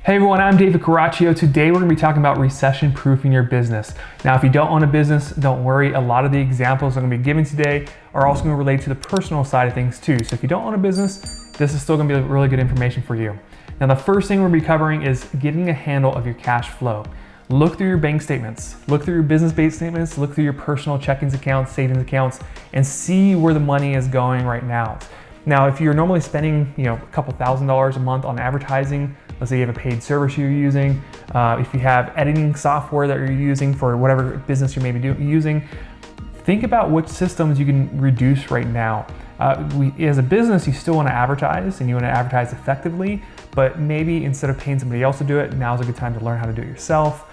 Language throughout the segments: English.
Hey everyone, I'm David Caraccio. Today we're going to be talking about recession-proofing your business. Now, if you don't own a business, don't worry. A lot of the examples I'm going to be giving today are also going to relate to the personal side of things too. So if you don't own a business, this is still going to be really good information for you. Now, the first thing we're going to be covering is getting a handle of your cash flow. Look through your bank statements, look through your business-based statements, look through your personal checkings accounts, savings accounts, and see where the money is going right now. Now, if you're normally spending, a couple $1,000s a month on advertising, let's say you have a paid service you're using, if you have editing software that you're using for whatever business you may be using, think about which systems you can reduce right now. As a business, you still want to advertise and you want to advertise effectively, but maybe instead of paying somebody else to do it, now's a good time to learn how to do it yourself.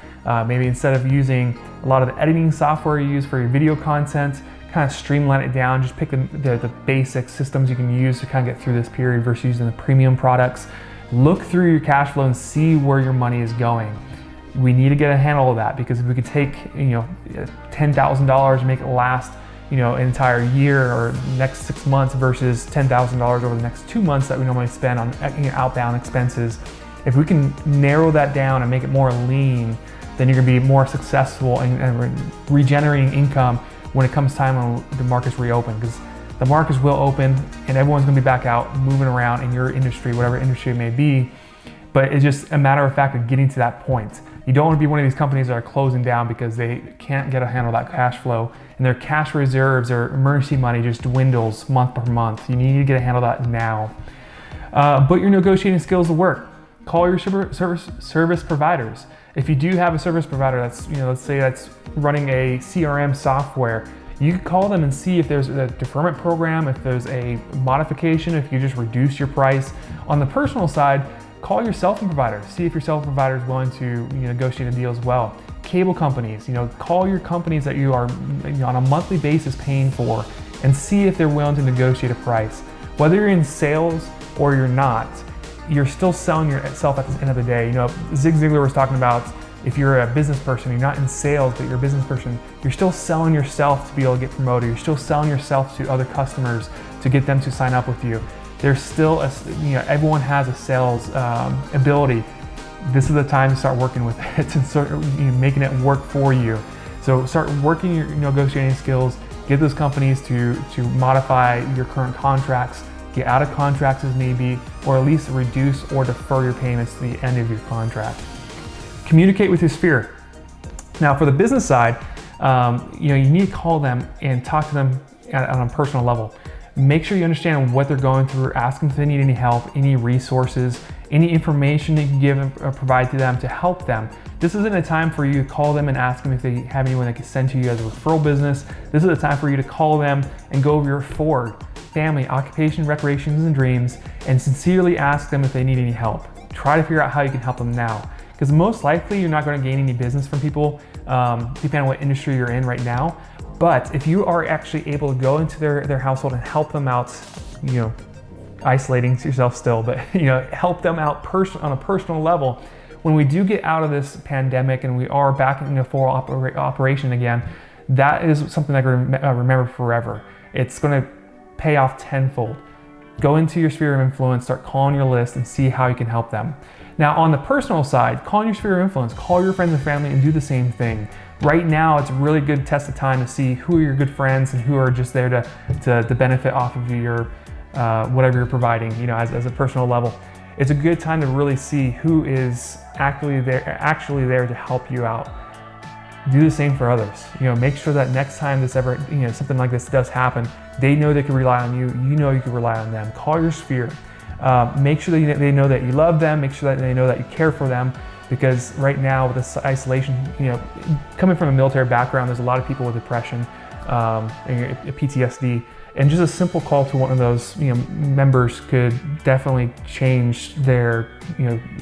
Maybe instead of using a lot of the editing software you use for your video content, kind of streamline it down, just pick the basic systems you can use to kind of get through this period versus using the premium products. Look through your cash flow and see where your money is going. We need to get a handle of that, because if we could take $10,000 and make it last an entire year or next 6 months versus $10,000 over the next 2 months that we normally spend on outbound expenses, if we can narrow that down and make it more lean, then you're gonna be more successful in regenerating income when it comes time when the markets reopen, because the markets will open and everyone's gonna be back out moving around in your industry, whatever industry it may be. But it's just a matter of fact of getting to that point. You don't want to be one of these companies that are closing down because they can't get a handle of that cash flow and their cash reserves or emergency money just dwindles month per month. You need to get a handle of that now. Put your negotiating skills to work. Call your service providers. If you do have a service provider that's, let's say that's running a CRM software, you can call them and see if there's a deferment program, if there's a modification, if you just reduce your price. On the personal side, call your cell phone provider. See if your cell phone provider is willing to negotiate a deal as well. Cable companies, call your companies that you are on a monthly basis paying for and see if they're willing to negotiate a price. Whether you're in sales or you're not, you're still selling yourself at the end of the day. Zig Ziglar was talking about, if you're a business person, you're not in sales, but you're a business person, you're still selling yourself to be able to get promoted. You're still selling yourself to other customers to get them to sign up with you. There's still everyone has a sales ability. This is the time to start working with it and start making it work for you. So start working your negotiating skills, get those companies to modify your current contracts, get out of contracts as may be, or at least reduce or defer your payments to the end of your contract. Communicate with your sphere. Now, for the business side, you need to call them and talk to them on a personal level. Make sure you understand what they're going through, ask them if they need any help, any resources, any information you can give or provide to them to help them. This isn't a time for you to call them and ask them if they have anyone that can send to you as a referral business. This is a time for you to call them and go over your Ford, family, occupation, recreations, and dreams, and sincerely ask them if they need any help. Try to figure out how you can help them now, because most likely you're not going to gain any business from people, depending on what industry you're in right now. But if you are actually able to go into their household and help them out, isolating yourself still, but help them out on a personal level, when we do get out of this pandemic and we are back in full operation again, that is something that I remember forever. It's going to pay off tenfold. Go into your sphere of influence, start calling your list and see how you can help them. Now, on the personal side, call your sphere of influence, call your friends and family and do the same thing. Right now, it's a really good test of time to see who are your good friends and who are just there to benefit off of your whatever you're providing, as a personal level. It's a good time to really see who is actually there to help you out. Do the same for others. Make sure that next time this ever, something like this does happen, they know they can rely on you. You know you can rely on them. Call your sphere. Make sure that they know that you love them. Make sure that they know that you care for them. Because right now with this isolation, coming from a military background, there's a lot of people with depression, and PTSD, and just a simple call to one of those members could definitely change their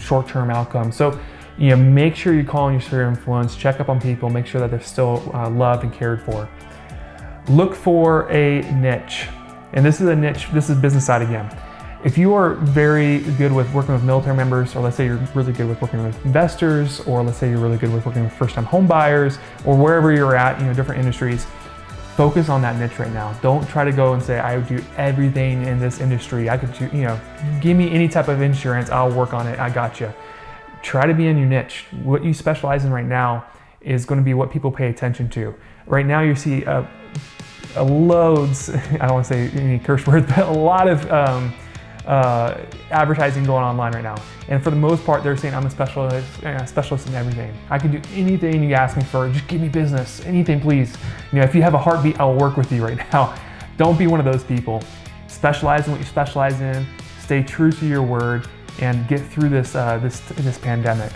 short-term outcome. So make sure you call on your sphere of influence, check up on people, make sure that they're still loved and cared for. Look for a niche, and this is a niche. This is business side again. If you are very good with working with military members, or let's say you're really good with working with investors, or let's say you're really good with working with first-time home buyers, or wherever you're at, different industries, focus on that niche right now. Don't try to go and say, I would do everything in this industry. I could do, give me any type of insurance, I'll work on it, I got you. try to be in your niche. What you specialize in right now is going to be what people pay attention to. Right now you see loads, I don't want to say any curse words, but a lot of advertising going online right now. And for the most part, they're saying I'm a specialist in everything. I can do anything you ask me for, just give me business, anything please. If you have a heartbeat, I'll work with you right now. Don't be one of those people. Specialize in what you specialize in, stay true to your word, and get through this pandemic.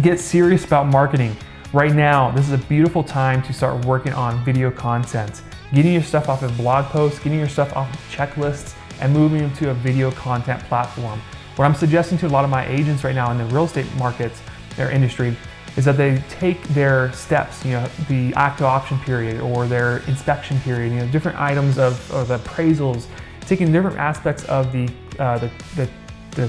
Get serious about marketing. Right now, this is a beautiful time to start working on video content, getting your stuff off of blog posts, getting your stuff off of checklists, and moving into a video content platform. What I'm suggesting to a lot of my agents right now in the real estate markets, their industry, is that they take their steps, the active option period or their inspection period, different items of the appraisals, taking different aspects of the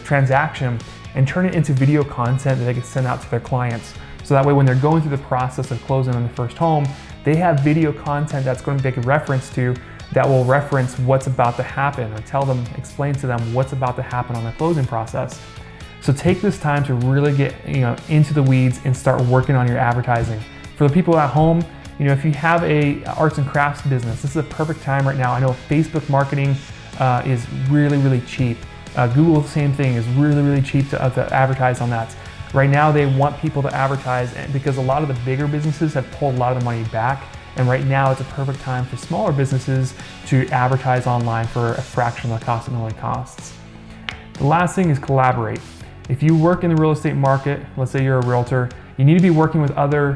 transaction and turn it into video content that they can send out to their clients. So that way when they're going through the process of closing on the first home, they have video content that's going to make a reference to that will reference what's about to happen or explain to them what's about to happen on the closing process. So take this time to really get into the weeds and start working on your advertising. For the people at home, if you have a arts and crafts business, this is a perfect time right now. I know Facebook marketing is really, really cheap. Google, the same thing, is really, really cheap to advertise on that. Right now, they want people to advertise because a lot of the bigger businesses have pulled a lot of the money back. And right now, it's a perfect time for smaller businesses to advertise online for a fraction of the cost it normally costs. The last thing is collaborate. If you work in the real estate market, let's say you're a realtor, you need to be working with other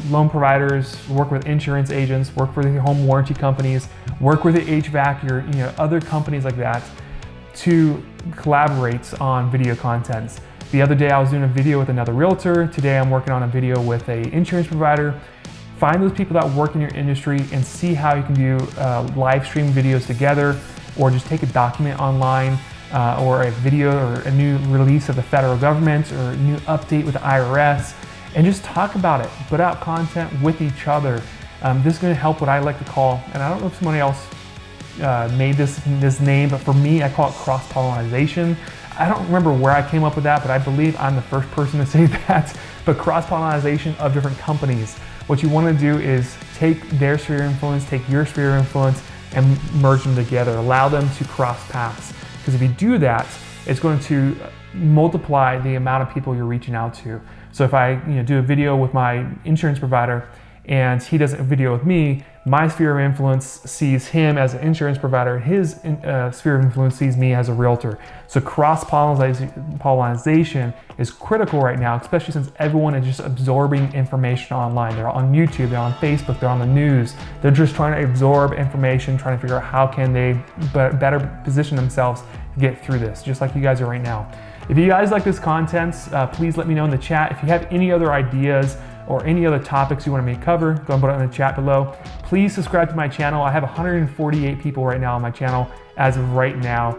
loan providers, work with insurance agents, work with your home warranty companies, work with the HVAC, other companies like that to collaborate on video contents. The other day I was doing a video with another realtor. Today I'm working on a video with an insurance provider. Find those people that work in your industry and see how you can do live stream videos together, or just take a document online or a video or a new release of the federal government or a new update with the IRS, and just talk about it. Put out content with each other. This is going to help what I like to call, and I don't know if somebody else made this name, but for me, I call it cross-pollination. I don't remember where I came up with that, but I believe I'm the first person to say that. But cross-pollination of different companies. What you want to do is take their sphere of influence, take your sphere of influence, and merge them together. Allow them to cross paths. Because if you do that, it's going to multiply the amount of people you're reaching out to. So if I do a video with my insurance provider and he does a video with me, my sphere of influence sees him as an insurance provider, his sphere of influence sees me as a realtor. So cross-pollination is critical right now, especially since everyone is just absorbing information online. They're on YouTube, they're on Facebook, they're on the news. They're just trying to absorb information, trying to figure out how can they better position themselves to get through this, just like you guys are right now. If you guys like this content, please let me know in the chat. If you have any other ideas or any other topics you want me to cover, go and put it in the chat below. Please subscribe to my channel. I have 148 people right now on my channel as of right now,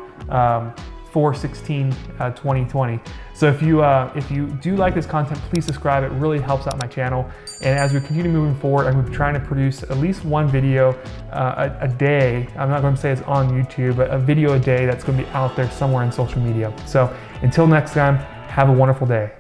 4/16/2020. So if you do like this content, please subscribe. It really helps out my channel. And as we continue moving forward, I'm trying to produce at least one video a day. I'm not going to say it's on YouTube, but a video a day that's going to be out there somewhere in social media. So until next time, have a wonderful day.